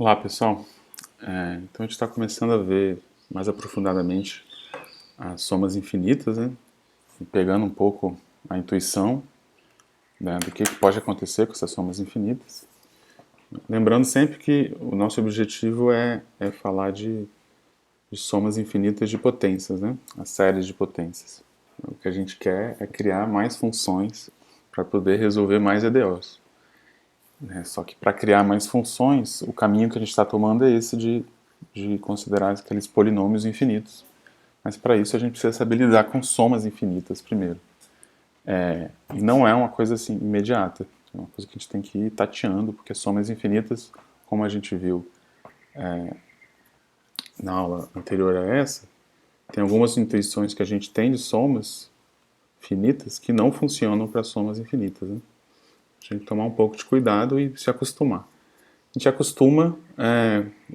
Olá pessoal, então a gente está começando a ver mais aprofundadamente as somas infinitas, né? E pegando um pouco a intuição, né, do que pode acontecer com essas somas infinitas. Lembrando sempre que o nosso objetivo é falar de somas infinitas de potências, né? As séries de potências. O que a gente quer é criar mais funções para poder resolver mais EDOs. Né? Só que para criar mais funções, o caminho que a gente está tomando é esse de considerar aqueles polinômios infinitos. Mas para isso a gente precisa saber lidar com somas infinitas primeiro. E não é uma coisa assim imediata. É uma coisa que a gente tem que ir tateando, porque somas infinitas, como a gente viu na aula anterior a essa, tem algumas intuições que a gente tem de somas finitas que não funcionam para somas infinitas. Né? A gente tem que tomar um pouco de cuidado e se acostumar. A gente acostuma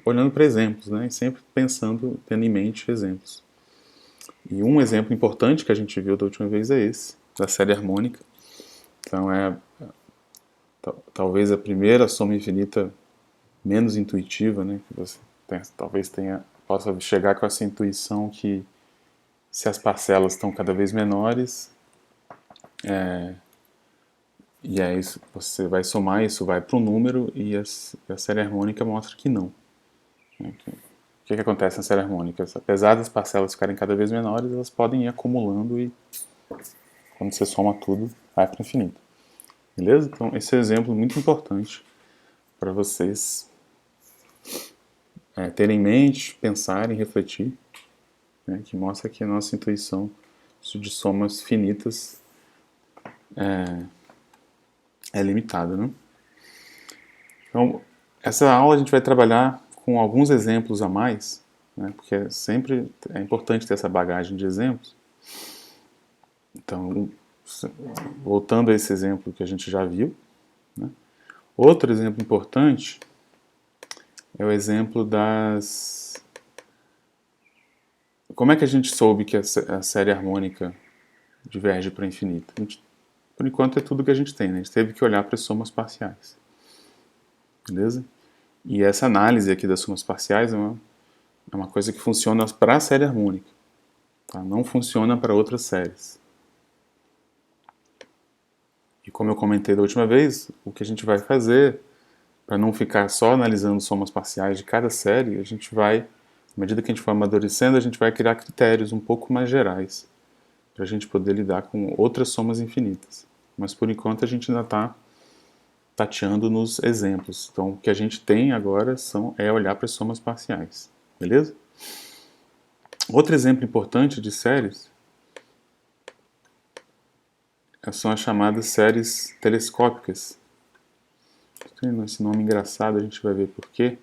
olhando para exemplos, né? E sempre pensando, tendo em mente exemplos. E um exemplo importante que a gente viu da última vez é esse, da série harmônica. Então talvez a primeira soma infinita menos intuitiva, né? Que você possa chegar com essa intuição que se as parcelas estão cada vez menores, e aí você vai somar isso, vai para um número e a série harmônica mostra que não. O que acontece na série harmônica? Apesar das parcelas ficarem cada vez menores, elas podem ir acumulando e quando você soma tudo, vai para o infinito. Beleza? Então esse é um exemplo muito importante para vocês terem em mente, pensarem, refletir, né, que mostra que a nossa intuição de somas finitas é limitada. Né? Então, essa aula a gente vai trabalhar com alguns exemplos a mais, né, porque sempre é importante ter essa bagagem de exemplos. Então, voltando a esse exemplo que a gente já viu, né, outro exemplo importante é o exemplo das... Como é que a gente soube que a série harmônica diverge para o infinito? Por enquanto é tudo que a gente tem, né? A gente teve que olhar para as somas parciais. Beleza? E essa análise aqui das somas parciais é uma coisa que funciona para a série harmônica. Tá? Não funciona para outras séries. E como eu comentei da última vez, o que a gente vai fazer, para não ficar só analisando somas parciais de cada série, a gente vai, à medida que a gente for amadurecendo, a gente vai criar critérios um pouco mais gerais, para a gente poder lidar com outras somas infinitas. Mas por enquanto a gente ainda está tateando nos exemplos. Então o que a gente tem agora é olhar para as somas parciais. Beleza? Outro exemplo importante de séries são as chamadas séries telescópicas. Tem esse nome engraçado, a gente vai ver por quê.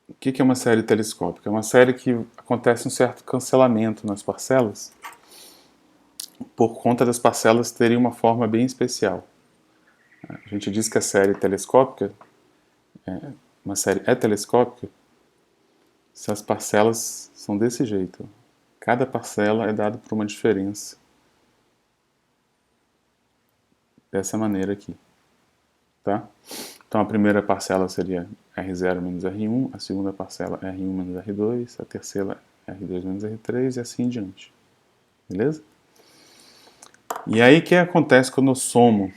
O que é uma série telescópica? É uma série que acontece um certo cancelamento nas parcelas, por conta das parcelas terem uma forma bem especial. A gente diz que a série telescópica, uma série é telescópica, se as parcelas são desse jeito. Cada parcela é dada por uma diferença. Dessa maneira aqui. Tá? Então a primeira parcela seria R0 menos R1, a segunda parcela R1 menos R2, a terceira R2 menos R3 e assim em diante. Beleza? E aí o que acontece quando eu somo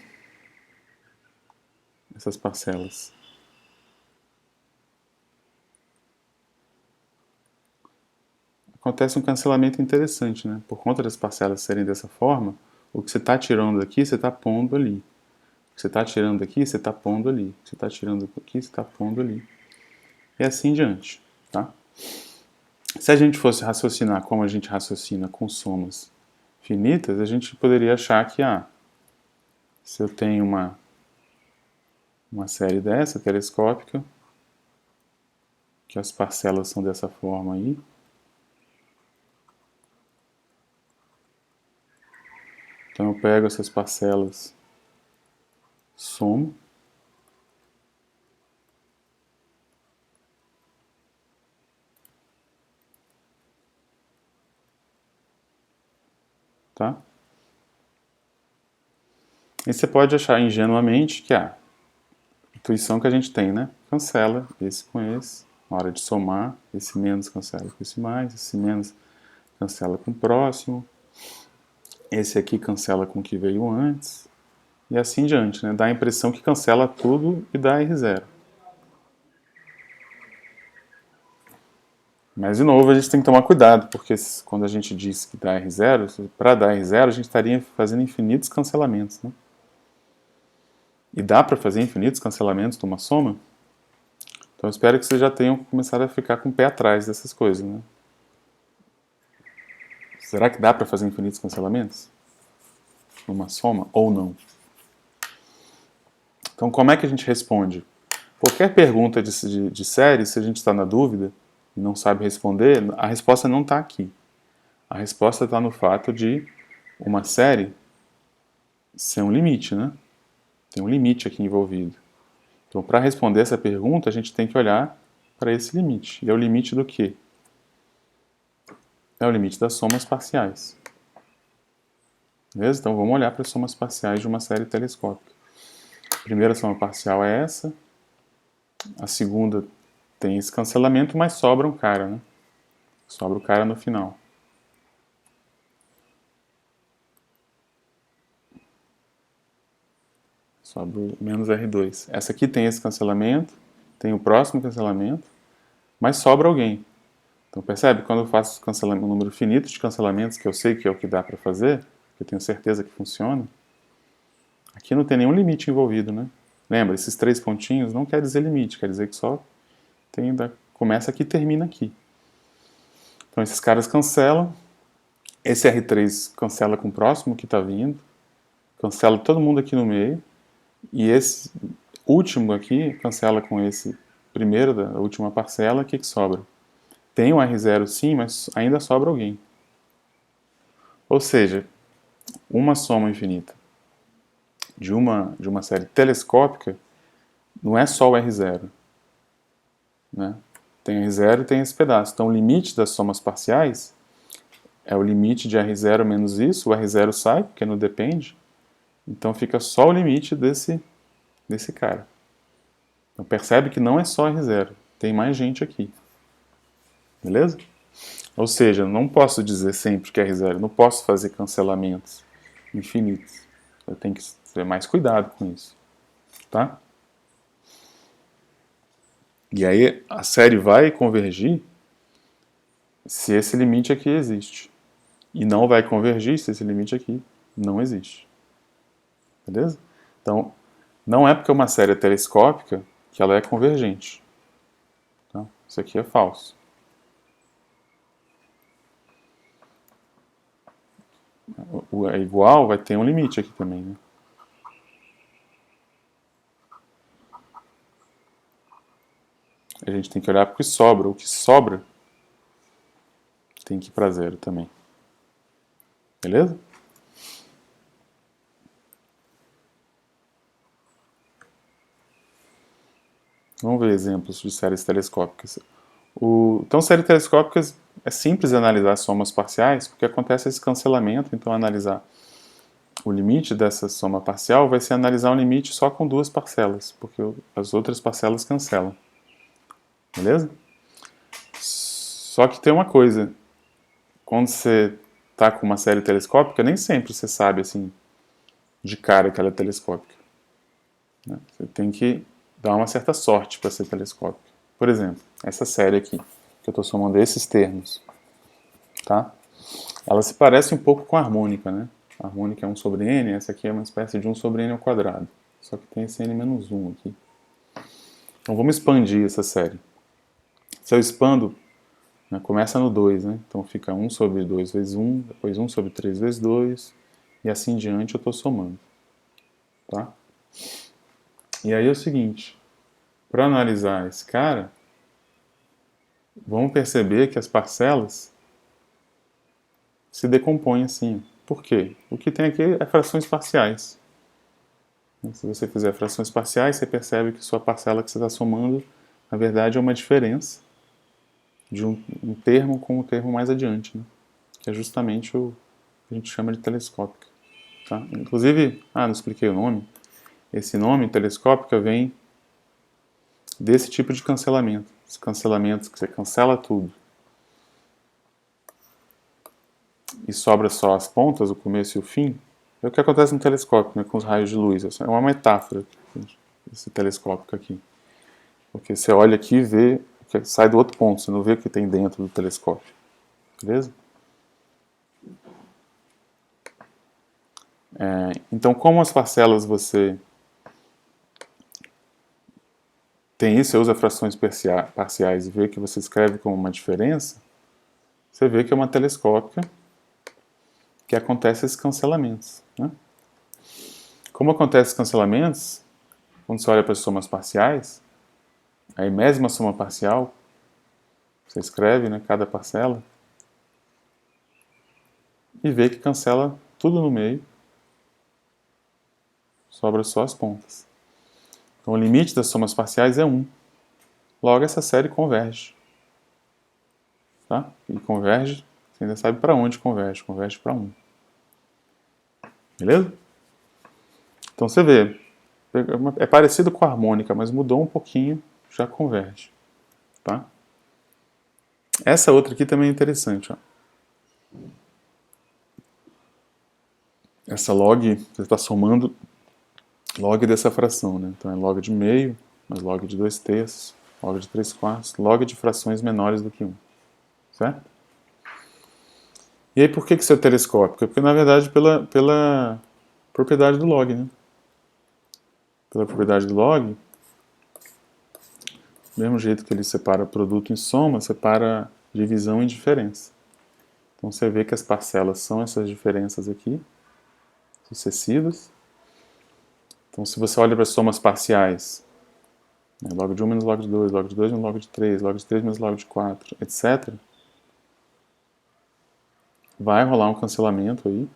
essas parcelas? Acontece um cancelamento interessante, né? Por conta das parcelas serem dessa forma, o que você está tirando daqui, você está pondo ali. O que você está tirando daqui, você está pondo ali. O que você está tirando daqui, você está pondo ali. E assim em diante, tá? Se a gente fosse raciocinar como a gente raciocina com somas finitas, a gente poderia achar que, se eu tenho uma série dessa, telescópica, que as parcelas são dessa forma aí, então eu pego essas parcelas, somo, tá? E você pode achar ingenuamente que, intuição que a gente tem, né? Cancela esse com esse. Na hora de somar, esse menos cancela com esse mais, esse menos cancela com o próximo. Esse aqui cancela com o que veio antes. E assim em diante, né? Dá a impressão que cancela tudo e dá R0. Mas, de novo, a gente tem que tomar cuidado, porque quando a gente diz que dá R0, para dar R0, a gente estaria fazendo infinitos cancelamentos, né? E dá para fazer infinitos cancelamentos de uma soma? Então, eu espero que vocês já tenham começado a ficar com o pé atrás dessas coisas, né? Será que dá para fazer infinitos cancelamentos? Numa soma ou não? Então, como é que a gente responde? Qualquer pergunta de série, se a gente está na dúvida e não sabe responder, a resposta não está aqui. A resposta está no fato de uma série ser um limite, né? Tem um limite aqui envolvido. Então, para responder essa pergunta, a gente tem que olhar para esse limite. E é o limite do quê? É o limite das somas parciais. Beleza? Então, vamos olhar para as somas parciais de uma série telescópica. A primeira soma parcial é essa. A segunda tem esse cancelamento, mas sobra um cara, né? Sobra o cara no final. Sobra o menos R2. Essa aqui tem esse cancelamento, tem o próximo cancelamento, mas sobra alguém. Então percebe? Quando eu faço um número finito de cancelamentos, que eu sei que é o que dá para fazer, que eu tenho certeza que funciona, aqui não tem nenhum limite envolvido, né? Lembra, esses 3 pontinhos não quer dizer limite, quer dizer que só começa aqui e termina aqui. Então esses caras cancelam, esse R3 cancela com o próximo que está vindo, cancela todo mundo aqui no meio, e esse último aqui cancela com esse primeiro da última parcela, o que sobra? Tem um R0 sim, mas ainda sobra alguém. Ou seja, uma soma infinita de uma série telescópica não é só o R0. Né? Tem R0 e tem esse pedaço. Então o limite das somas parciais é o limite de R0 menos isso, o R0 sai, porque não depende, então fica só o limite desse cara. Então percebe que não é só R0, tem mais gente aqui. Beleza? Ou seja, não posso dizer sempre que é R0, não posso fazer cancelamentos infinitos. Eu tenho que ter mais cuidado com isso. Tá? E aí a série vai convergir se esse limite aqui existe. E não vai convergir se esse limite aqui não existe. Beleza? Então, não é porque uma série é telescópica que ela é convergente. Tá? Isso aqui é falso. O é igual vai ter um limite aqui também, né? A gente tem que olhar para o que sobra. O que sobra tem que ir para zero também. Beleza? Vamos ver exemplos de séries telescópicas. Então, séries telescópicas é simples analisar somas parciais, porque acontece esse cancelamento, então analisar o limite dessa soma parcial vai ser analisar um limite só com 2 parcelas, porque as outras parcelas cancelam. Beleza? Só que tem uma coisa, quando você está com uma série telescópica, nem sempre você sabe assim de cara que ela é telescópica. Né? Você tem que dar uma certa sorte para ser telescópica. Por exemplo, essa série aqui, que eu estou somando esses termos, tá? Ela se parece um pouco com a harmônica, né? A harmônica é 1 sobre n, essa aqui é uma espécie de 1 sobre n ao quadrado. Só que tem esse n menos 1 aqui. Então vamos expandir essa série. Se eu expando, né, começa no 2, né? Então fica 1 sobre 2 vezes 1, depois 1 sobre 3 vezes 2, e assim em diante eu estou somando. Tá? E aí é o seguinte, para analisar esse cara, vamos perceber que as parcelas se decompõem assim. Por quê? O que tem aqui é frações parciais. Se você fizer frações parciais, você percebe que sua parcela que você está somando, na verdade, é uma diferença de um termo com o termo mais adiante, né? Que é justamente o que a gente chama de telescópica. Tá? Inclusive, não expliquei o nome. Esse nome, telescópica, vem desse tipo de cancelamento. Esse cancelamento que você cancela tudo e sobra só as pontas, o começo e o fim, é o que acontece no telescópio, né, com os raios de luz. Essa é uma metáfora, esse telescópio aqui. Porque você olha aqui e vê o que sai do outro ponto, você não vê o que tem dentro do telescópio. Beleza? Então, como as parcelas você tem isso, você usa frações parciais e vê que você escreve como uma diferença, você vê que é uma telescópica que acontece esses cancelamentos. Né? Como acontece esses cancelamentos, quando você olha para as somas parciais, a enésima soma parcial, você escreve, né, cada parcela, e vê que cancela tudo no meio, sobra só as pontas. Então o limite das somas parciais é 1. Logo essa série converge. Tá? E converge, você ainda sabe para onde converge. Converge para 1. Beleza? Então você vê, é parecido com a harmônica, mas mudou um pouquinho, já converge. Tá? Essa outra aqui também é interessante. Ó. Essa log, você está somando log dessa fração. Né? Então é log de meio, mais log de 2/3, log de 3/4, log de frações menores do que 1. Certo? E aí por que isso é telescópico? Porque na verdade pela propriedade do log. Né? Pela propriedade do log, do mesmo jeito que ele separa produto em soma, separa divisão em diferença. Então você vê que as parcelas são essas diferenças aqui, sucessivas. Então se você olha para as somas parciais, né, log de 1 menos log de 2, log de 2 menos log de 3, log de 3 menos log de 4, etc., vai rolar um cancelamento aí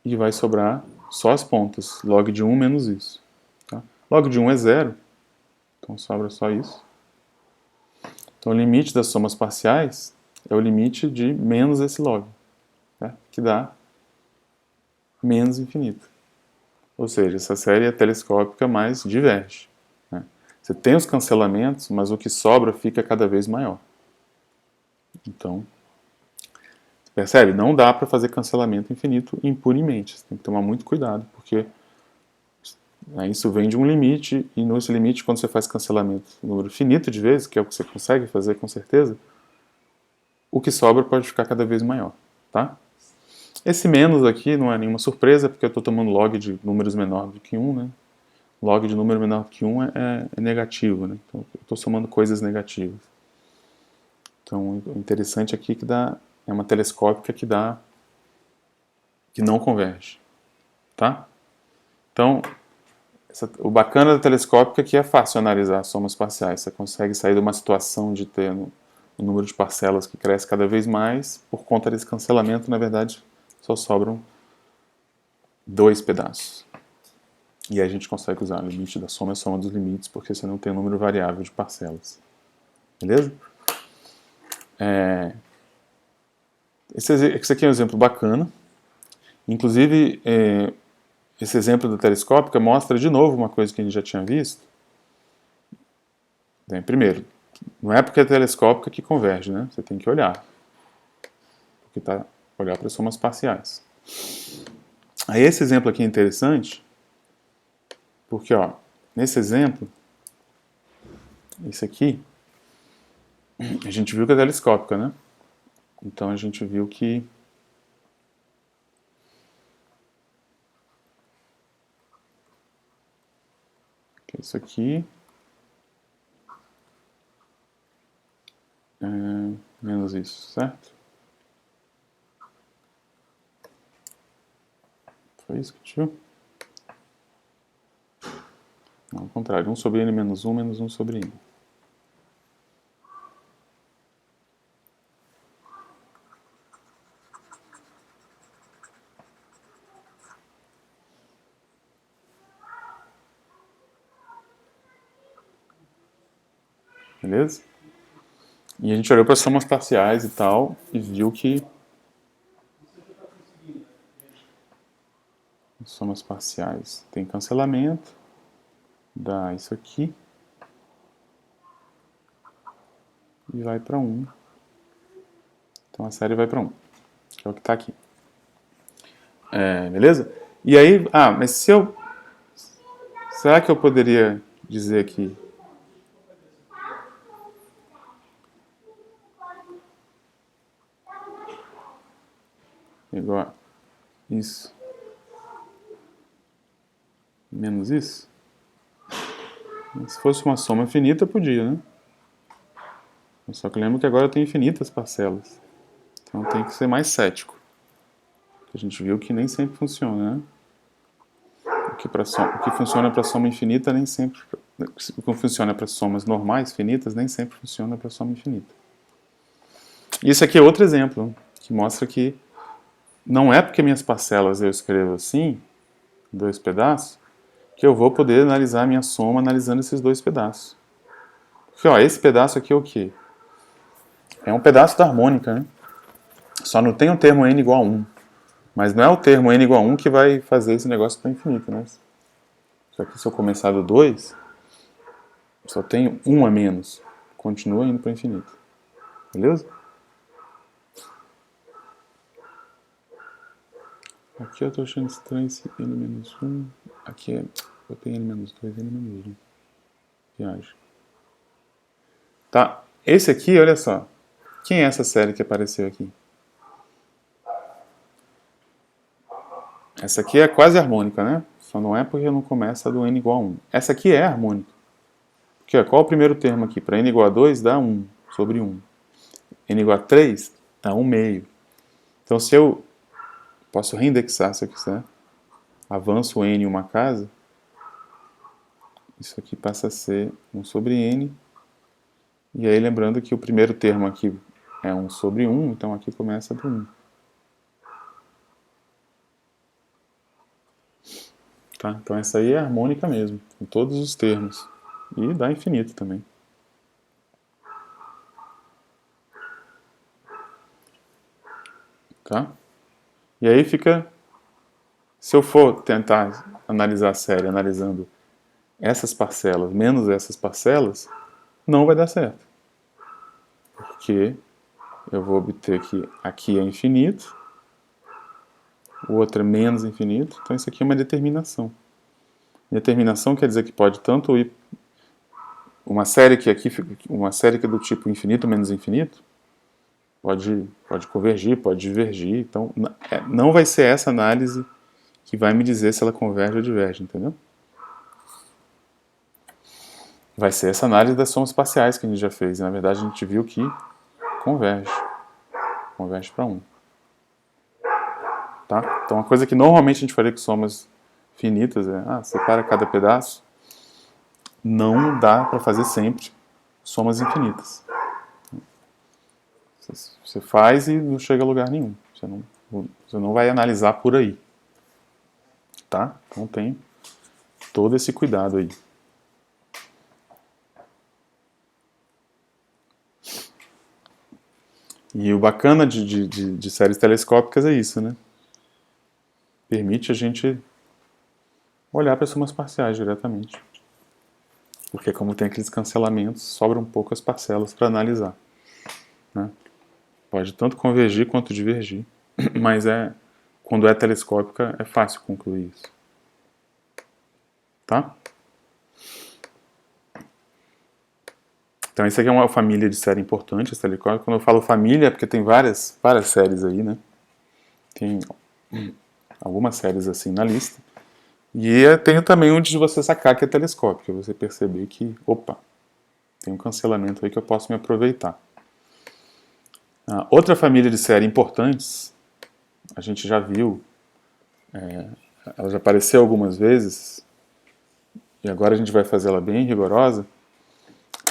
e vai sobrar só as pontas, log de 1 menos isso. Tá? Log de 1 é 0, então sobra só isso. Então o limite das somas parciais é o limite de menos esse log, né? Que dá menos infinito. Ou seja, essa série é telescópica, mas diverge. Né? Você tem os cancelamentos, mas o que sobra fica cada vez maior. Então, percebe? Não dá para fazer cancelamento infinito impunemente. Você tem que tomar muito cuidado, porque isso vem de um limite, e nesse limite, quando você faz cancelamento um número finito de vezes, que é o que você consegue fazer com certeza, o que sobra pode ficar cada vez maior. Tá? Esse menos aqui não é nenhuma surpresa, porque eu estou tomando log de números menor do que 1, né? Log de número menor do que 1 é negativo, né? Então eu estou somando coisas negativas. Então o interessante aqui é que é uma telescópica que não converge. Tá? Então, o bacana da telescópica é que é fácil analisar somas parciais. Você consegue sair de uma situação de ter um número de parcelas que cresce cada vez mais, por conta desse cancelamento, na verdade, só sobram 2 pedaços. E aí a gente consegue usar o limite da soma é a soma dos limites, porque você não tem um número variável de parcelas. Beleza? Esse aqui é um exemplo bacana. Inclusive, esse exemplo da telescópica mostra de novo uma coisa que a gente já tinha visto. Bem, primeiro, não é porque é telescópica que converge, né? Você tem que olhar. Porque olhar para as somas parciais. Aí esse exemplo aqui é interessante, porque ó, nesse exemplo, esse aqui, a gente viu que é telescópica, né? Então a gente viu que isso aqui menos isso, certo? Foi isso que a gente viu? Não, ao contrário, 1 sobre n menos 1 menos 1 sobre n. Beleza? E a gente olhou para as somas parciais e tal, e viu que as somas parciais tem cancelamento, dá isso aqui e vai para 1. Então a série vai para 1, que é o que está aqui. Beleza? E aí, mas se eu... Será que eu poderia dizer aqui... Igual a isso menos isso? Se fosse uma soma finita, podia, né? Só que lembro que agora eu tenho infinitas parcelas. Então tem que ser mais cético. A gente viu que nem sempre funciona, né? O que funciona para soma infinita nem sempre... O que funciona para somas normais, finitas, nem sempre funciona para soma infinita. Isso aqui é outro exemplo, que mostra que não é porque minhas parcelas eu escrevo assim, 2 pedaços, que eu vou poder analisar a minha soma analisando esses 2 pedaços. Porque, ó, esse pedaço aqui é o quê? É um pedaço da harmônica, né? Só não tem o termo n igual a 1. Mas não é o termo n igual a 1 que vai fazer esse negócio para infinito, né? Só que se eu começar do 2, só tenho 1 a menos. Continua indo para infinito. Beleza? Aqui eu estou achando estranho esse n-1. Aqui eu tenho n-2, n-1. Viagem. Tá, esse aqui, olha só. Quem é essa série que apareceu aqui? Essa aqui é quase harmônica, né? Só não é porque não começa do n igual a 1. Essa aqui é harmônica. Porque, ó, qual é o primeiro termo aqui? Para n igual a 2 dá 1 sobre 1. N igual a 3 dá 1 meio. Então se eu... Posso reindexar se eu quiser. Avanço o n em uma casa. Isso aqui passa a ser 1 sobre n. E aí lembrando que o primeiro termo aqui é 1 sobre 1, então aqui começa do 1. Tá? Então essa aí é harmônica mesmo, com todos os termos. E dá infinito também. Tá? E aí fica... Se eu for tentar analisar a série analisando essas parcelas menos essas parcelas, não vai dar certo. Porque eu vou obter que aqui é infinito, o outro é menos infinito, então isso aqui é uma determinação. Determinação quer dizer que pode tanto ir... Uma série que é do tipo infinito menos infinito, pode convergir, pode divergir. Então, não vai ser essa análise que vai me dizer se ela converge ou diverge, entendeu? Vai ser essa análise das somas parciais que a gente já fez. E, na verdade, a gente viu que converge. Converge para 1. Tá? Então, uma coisa que normalmente a gente faria com somas finitas é, separa cada pedaço. Não dá para fazer sempre somas infinitas. Você faz e não chega a lugar nenhum. Você não vai analisar por aí. Tá? Então tem todo esse cuidado aí. E o bacana de séries telescópicas é isso, né? Permite a gente olhar para as somas parciais diretamente. Porque como tem aqueles cancelamentos, sobram poucas parcelas para analisar. Né? Pode tanto convergir quanto divergir, mas quando é telescópica é fácil concluir isso. Tá? Então isso aqui é uma família de série importante, essa telescópica. Quando eu falo família é porque tem várias séries aí, né? Tem algumas séries assim na lista. E tenho também onde você sacar que é telescópica, você perceber que, opa, tem um cancelamento aí que eu posso me aproveitar. Outra família de série importantes, a gente já viu, ela já apareceu algumas vezes, e agora a gente vai fazer ela bem rigorosa,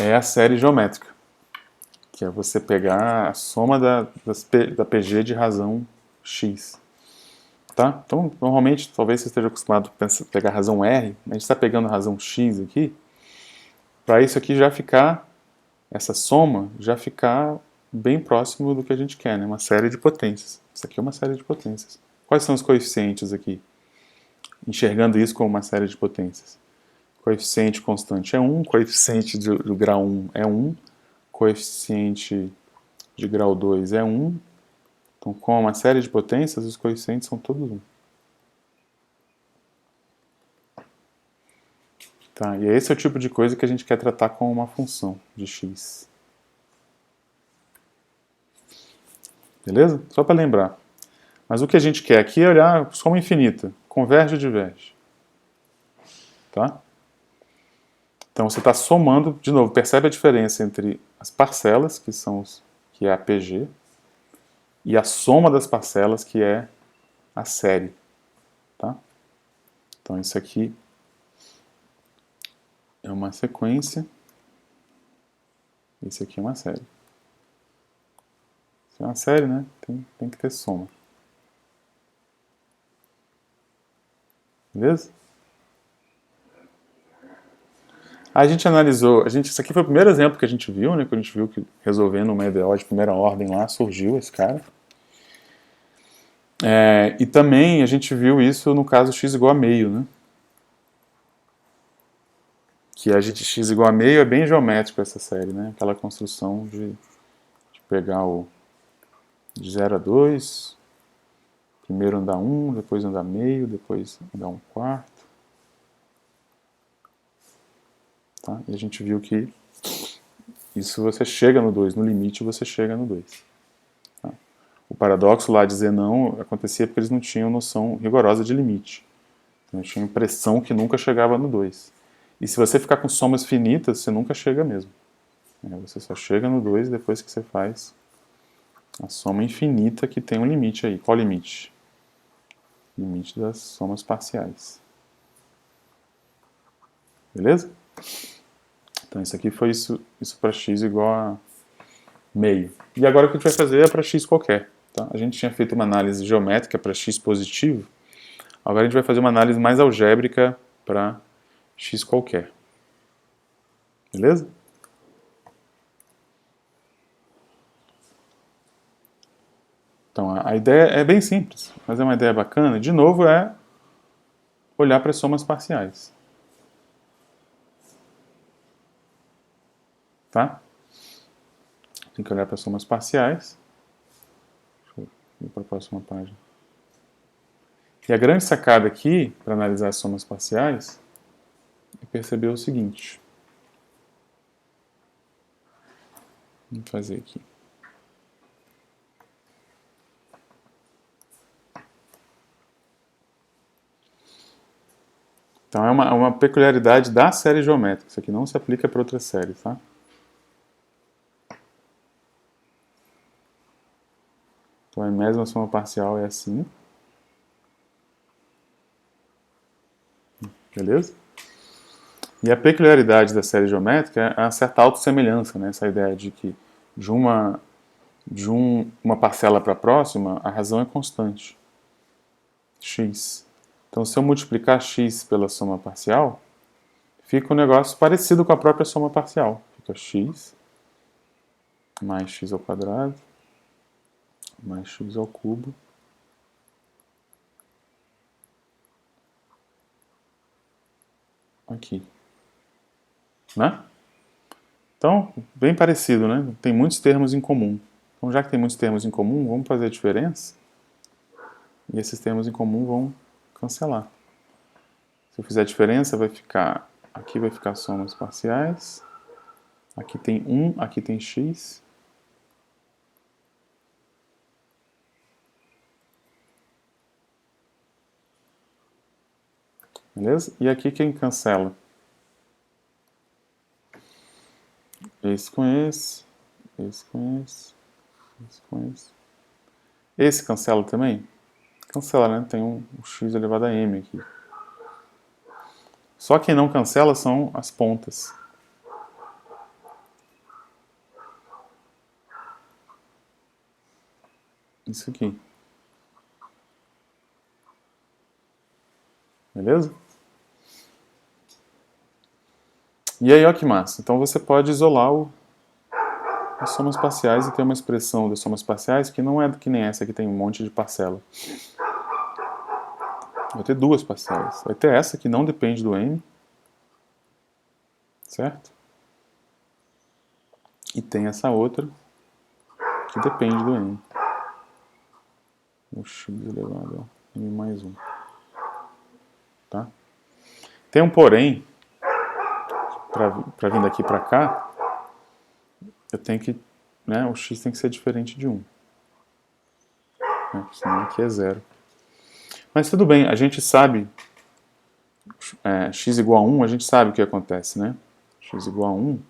é a série geométrica, que é você pegar a soma da PG de razão x. Tá? Então, normalmente, talvez você esteja acostumado a pegar a razão R, a gente está pegando a razão x aqui, para isso aqui já ficar, essa soma, já ficar bem próximo do que a gente quer, né? Uma série de potências. Isso aqui é uma série de potências. Quais são os coeficientes aqui? Enxergando isso como uma série de potências. coeficiente constante é 1, coeficiente do grau 1 é 1, coeficiente de grau 2 é 1. Então, com uma série de potências, os coeficientes são todos 1. Tá, e esse é o tipo de coisa que a gente quer tratar com uma função de x. Beleza? Só para lembrar. Mas o que a gente quer aqui é olhar soma infinita. Converge ou diverge. Tá? Então você está somando, de novo, percebe a diferença entre as parcelas, que é a PG, e a soma das parcelas, que é a série. Tá? Então isso aqui é uma sequência, esse aqui é uma série. Isso é uma série, né? Tem que ter soma. Beleza? A gente analisou, isso aqui foi o primeiro exemplo que a gente viu, né? Que a gente viu que resolvendo uma EDO de primeira ordem lá, surgiu esse cara. E também a gente viu isso no caso x igual a meio, né? Que a gente x igual a meio é bem geométrico essa série, né? Aquela construção de pegar de 0 a 2, primeiro andar 1, depois andar meio, depois andar 1/4. Tá? E a gente viu que isso você chega no 2, no limite você chega no 2. Tá? O paradoxo lá de dizer não acontecia porque eles não tinham noção rigorosa de limite. Então eles tinham a impressão que nunca chegava no 2. E se você ficar com somas finitas, você nunca chega mesmo. Você só chega no 2 depois que você faz a soma infinita que tem um limite aí. Qual limite? Limite das somas parciais. Beleza? Então isso aqui foi isso para x igual a meio. E agora o que a gente vai fazer é para x qualquer. Tá? A gente tinha feito uma análise geométrica para x positivo. Agora a gente vai fazer uma análise mais algébrica para x qualquer. Beleza? Então a ideia é bem simples, mas é uma ideia bacana. De novo, é olhar para as somas parciais. Tá? Tem que olhar para as somas parciais. Deixa eu ir para a próxima página. E a grande sacada aqui, para analisar as somas parciais, é perceber o seguinte. Vamos fazer aqui. Então é uma peculiaridade da série geométrica. Isso aqui não se aplica para outras séries, tá? Então a mesma soma parcial é assim. Beleza? E a peculiaridade da série geométrica é a certa autossemelhança, né? Essa ideia de que de uma parcela para a próxima, a razão é constante. X. Então, se eu multiplicar x pela soma parcial, fica um negócio parecido com a própria soma parcial. Fica x mais x ao quadrado mais x ao cubo aqui. Né? Então, bem parecido, né? Tem muitos termos em comum. Então, já que tem muitos termos em comum, vamos fazer a diferença. E esses termos em comum vão cancelar. Se eu fizer a diferença, vai ficar... Aqui vai ficar somas parciais. Aqui tem 1, aqui tem x. Beleza? E aqui quem cancela? Esse com esse, esse com esse, esse com esse. Esse cancela também? Cancela, né? Tem um x elevado a m aqui. Só quem não cancela são as pontas. Isso aqui. Beleza? E aí, olha que massa. Então você pode isolar as somas parciais e ter uma expressão das somas parciais que não é que nem essa, que tem um monte de parcela. Vai ter duas parciais. Vai ter essa que não depende do m. certo? E tem essa outra que depende do n. O x elevado a n mais 1. Tá? Tem um porém, para vir daqui para cá, eu tenho que, né, o x tem que ser diferente de 1. Né, senão aqui é 0. Mas tudo bem, a gente sabe, x igual a 1, a gente sabe o que acontece, né? X igual a 1,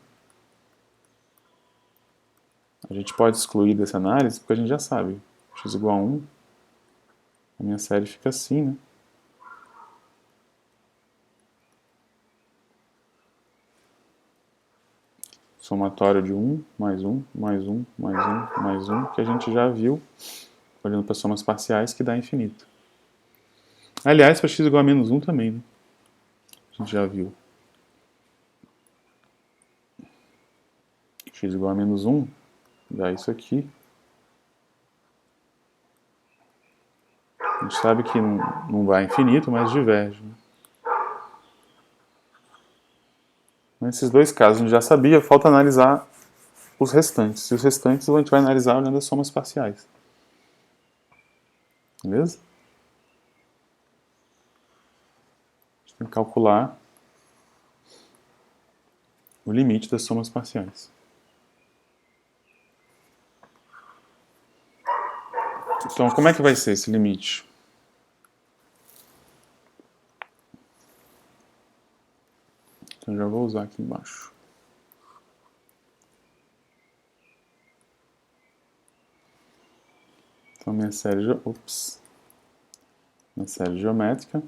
a gente pode excluir dessa análise porque a gente já sabe. X igual a 1, a minha série fica assim, né? Somatório de 1, mais 1, mais 1, mais 1, mais 1, que a gente já viu, olhando para somas parciais, que dá infinito. Aliás, para x igual a menos 1 também, né? A gente já viu. X igual a menos 1 dá isso aqui. A gente sabe que não vai a infinito, mas diverge. Né? Nesses dois casos a gente já sabia, falta analisar os restantes. E os restantes a gente vai analisar olhando as somas parciais. Beleza? A gente tem que calcular o limite das somas parciais. Então, como é que vai ser esse limite? Então, já vou usar aqui embaixo. Então, minha série geométrica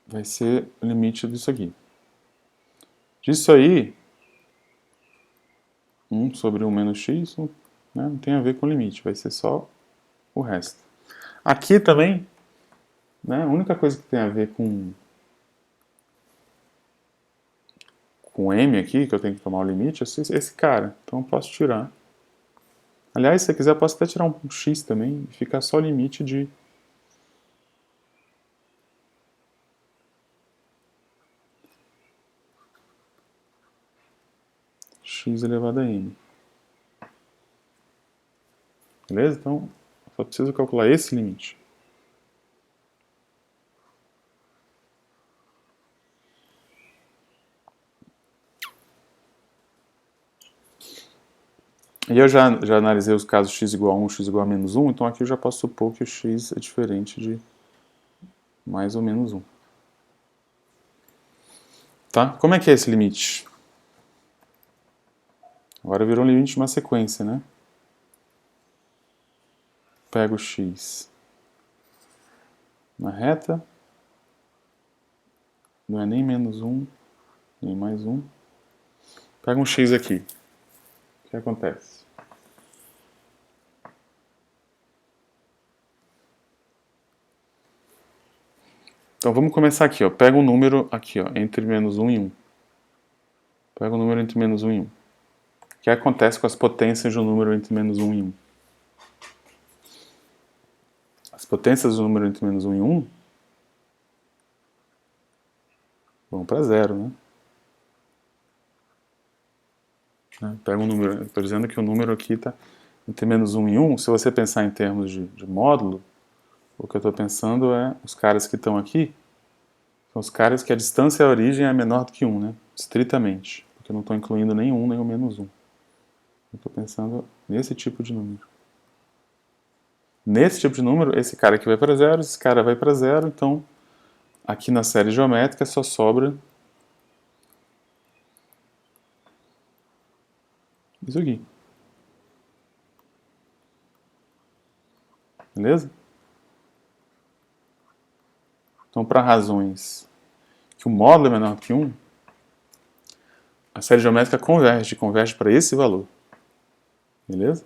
vai ser o limite disso aqui. Disso aí, 1 sobre 1 menos x, né, não tem a ver com o limite, vai ser só o resto. Aqui também, né, a única coisa que tem a ver com m aqui, que eu tenho que tomar o limite, é esse cara. Então eu posso tirar. Aliás, se você quiser, eu posso até tirar um x também e ficar só o limite de x elevado a n. Beleza? Então, eu só preciso calcular esse limite. E eu já analisei os casos x igual a 1, x igual a menos 1, então aqui eu já posso supor que o x é diferente de mais ou menos 1. Tá? Como é que é esse limite? Agora virou um limite de uma sequência, né? Pego o x na reta, não é nem menos 1, nem mais 1. Pego um x aqui. O que acontece? Então vamos começar aqui, ó. Pega um número aqui, ó, entre menos 1 e 1. Pega um número entre menos 1 e 1. O que acontece com as potências de um número entre menos 1 e 1? As potências do número entre menos 1 e 1 vão para zero, né? Pega um número, estou dizendo que o número aqui está entre menos 1 e 1. Se você pensar em termos de módulo, o que eu estou pensando é os caras que estão aqui, são os caras que a distância à origem é menor do que 1, né? Estritamente, porque eu não estou incluindo nem 1 nem o menos 1. Eu estou pensando nesse tipo de número. Nesse tipo de número, esse cara aqui vai para zero, esse cara vai para zero, então aqui na série geométrica só sobra isso aqui. Beleza? Então, para razões que o módulo é menor do que 1, a série geométrica converge para esse valor. Beleza?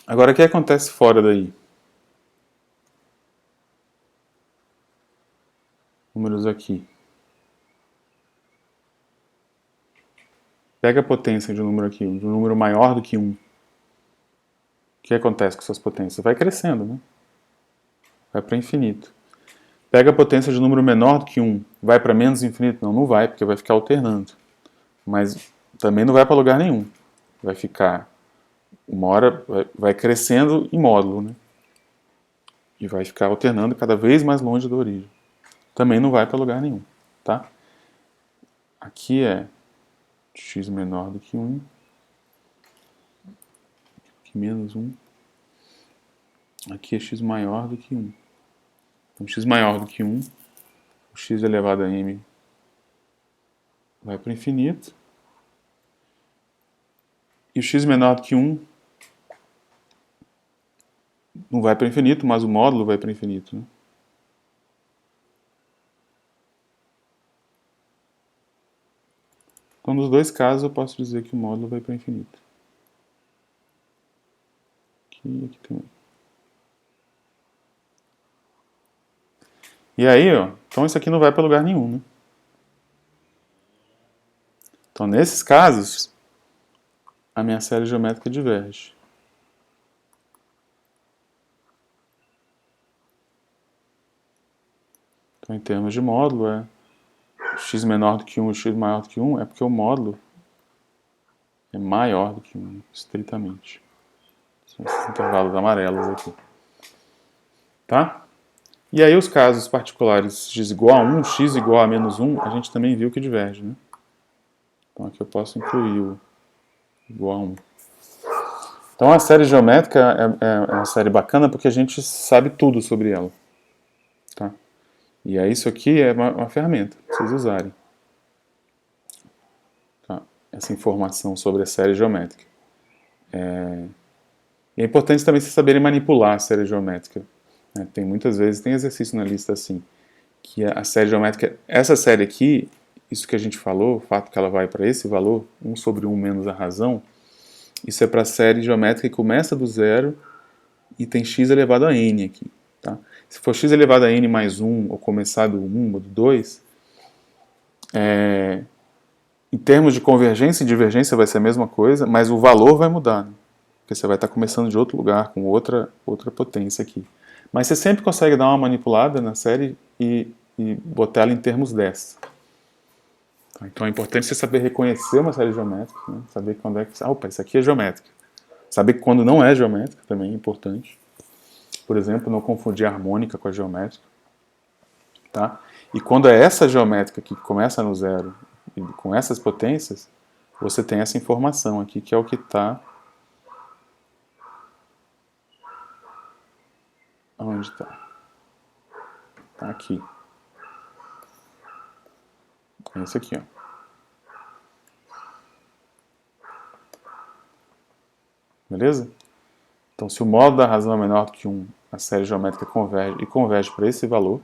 Agora, o que acontece fora daí? Números aqui. Pega a potência de um número aqui, de um número maior do que 1. que acontece com suas potências? Vai crescendo, né? Vai para infinito. Pega a potência de número menor do que 1, vai para menos infinito? Não, não vai, porque vai ficar alternando. Mas também não vai para lugar nenhum. Vai ficar, uma hora, vai crescendo em módulo, né? E vai ficar alternando cada vez mais longe da origem. Também não vai para lugar nenhum, tá? Aqui é x menor do que 1, aqui menos 1, aqui é x maior do que 1. Então, x maior do que 1, o x elevado a m vai para o infinito. E o x menor do que 1 não vai para o infinito, mas o módulo vai para o infinito, né? Então, nos dois casos, eu posso dizer que o módulo vai para o infinito. Aqui também. E aí, ó, então isso aqui não vai para lugar nenhum, né? Então, nesses casos, a minha série geométrica diverge. Então, em termos de módulo, é x menor do que 1 e x maior do que 1, é porque o módulo é maior do que 1, estritamente. São esses intervalos amarelos aqui. Tá? E aí os casos particulares x igual a 1, x igual a menos 1, a gente também viu que diverge, né? Então aqui eu posso incluir o igual a 1. Então a série geométrica é uma série bacana porque a gente sabe tudo sobre ela. Tá? E aí isso aqui é uma ferramenta para vocês usarem. Tá? Essa informação sobre a série geométrica. E é importante também vocês saberem manipular a série geométrica. Né? Tem muitas vezes, tem exercício na lista assim, que a série geométrica, essa série aqui, isso que a gente falou, o fato que ela vai para esse valor, 1 sobre 1 menos a razão, isso é para a série geométrica que começa do zero e tem x elevado a n aqui. Tá? Se for x elevado a n mais 1, ou começar do 1 ou do 2, em termos de convergência e divergência vai ser a mesma coisa, mas o valor vai mudar, né? Porque você vai estar começando de outro lugar, com outra potência aqui. Mas você sempre consegue dar uma manipulada na série e botar ela em termos dessa. Então é importante você saber reconhecer uma série geométrica, né? Saber quando é que... opa, isso aqui é geométrica. Saber que quando não é geométrica também é importante. Por exemplo, não confundir a harmônica com a geométrica. Tá? E quando é essa geométrica que começa no zero, e com essas potências, você tem essa informação aqui, que é o que está... Onde está? Está aqui. É esse aqui, ó. Beleza? Então, se o módulo da razão é menor do que 1, a série geométrica converge para esse valor.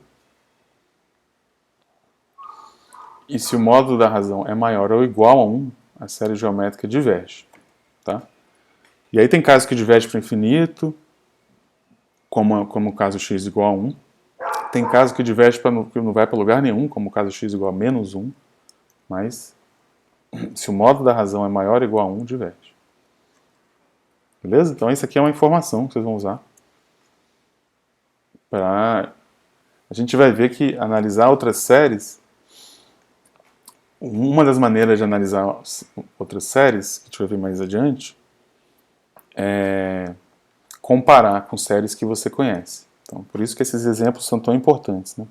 E se o módulo da razão é maior ou igual a 1, a série geométrica diverge. Tá? E aí tem casos que divergem para o infinito, como o caso x igual a 1. Tem casos que divergem que não vai para lugar nenhum, como o caso x igual a menos 1. Mas, se o módulo da razão é maior ou igual a 1, diverge. Beleza? Então, isso aqui é uma informação que vocês vão usar. A gente vai ver que analisar outras séries, uma das maneiras de analisar outras séries, que a gente vai ver mais adiante, é comparar com séries que você conhece. Então, por isso que esses exemplos são tão importantes, né?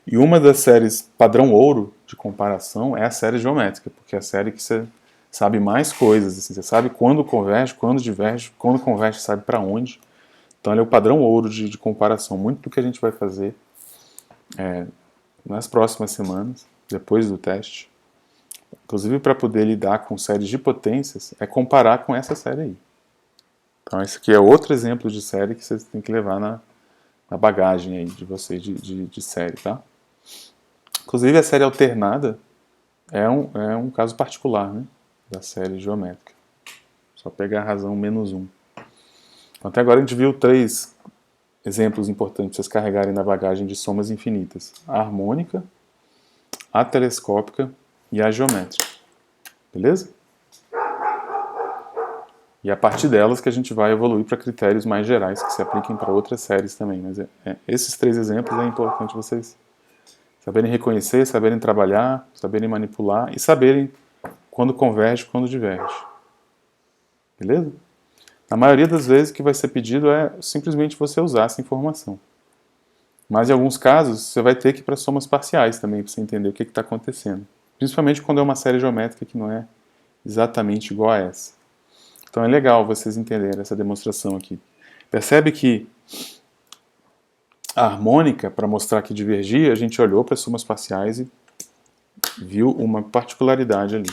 E uma das séries padrão ouro de comparação é a série geométrica, porque é a série que você sabe mais coisas, assim, você sabe quando converge, quando diverge, quando converge sabe para onde. Então, ele é o padrão ouro de comparação. Muito do que a gente vai fazer nas próximas semanas, depois do teste, inclusive para poder lidar com séries de potências, é comparar com essa série aí. Então, esse aqui é outro exemplo de série que vocês têm que levar na bagagem aí de vocês de série, tá? Inclusive, a série alternada é um caso particular, né, da série geométrica. Só pegar a razão menos 1. Então, até agora a gente viu 3 exemplos importantes para vocês carregarem na bagagem de somas infinitas. A harmônica, a telescópica e a geométrica. Beleza? E é a partir delas que a gente vai evoluir para critérios mais gerais que se apliquem para outras séries também. Mas esses 3 exemplos é importante vocês saberem reconhecer, saberem trabalhar, saberem manipular e saberem quando converge e quando diverge. Beleza? Na maioria das vezes o que vai ser pedido é simplesmente você usar essa informação. Mas em alguns casos você vai ter que ir para somas parciais também, para você entender o que está acontecendo. Principalmente quando é uma série geométrica que não é exatamente igual a essa. Então é legal vocês entenderem essa demonstração aqui. Percebe que a harmônica, para mostrar que divergia, a gente olhou para as somas parciais e viu uma particularidade ali.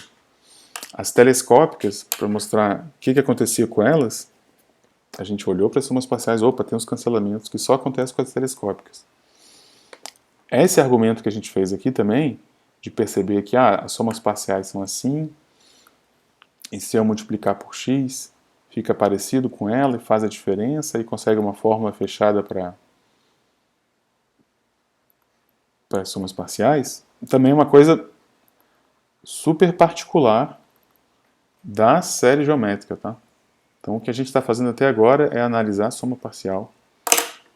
As telescópicas, para mostrar o que acontecia com elas, a gente olhou para as somas parciais, opa, tem uns cancelamentos que só acontecem com as telescópicas. Esse argumento que a gente fez aqui também, de perceber que as somas parciais são assim, e se eu multiplicar por x, fica parecido com ela e faz a diferença e consegue uma fórmula fechada para as somas parciais, também é uma coisa super particular da série geométrica, tá? Então o que a gente está fazendo até agora é analisar a soma parcial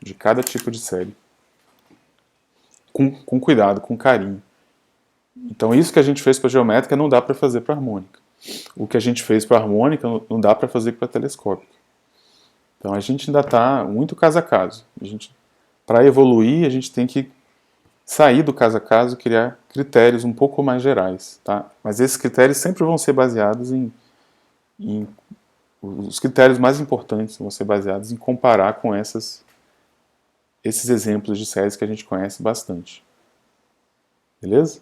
de cada tipo de série. Com cuidado, com carinho. Então isso que a gente fez para a geométrica não dá para fazer para a harmônica. O que a gente fez para a harmônica não dá para fazer para a telescópica. Então a gente ainda está muito caso a caso. Para evoluir, a gente tem que sair do caso a caso e criar critérios um pouco mais gerais. Tá? Mas esses critérios sempre vão ser baseados os critérios mais importantes vão ser baseados em comparar com esses exemplos de séries que a gente conhece bastante. Beleza?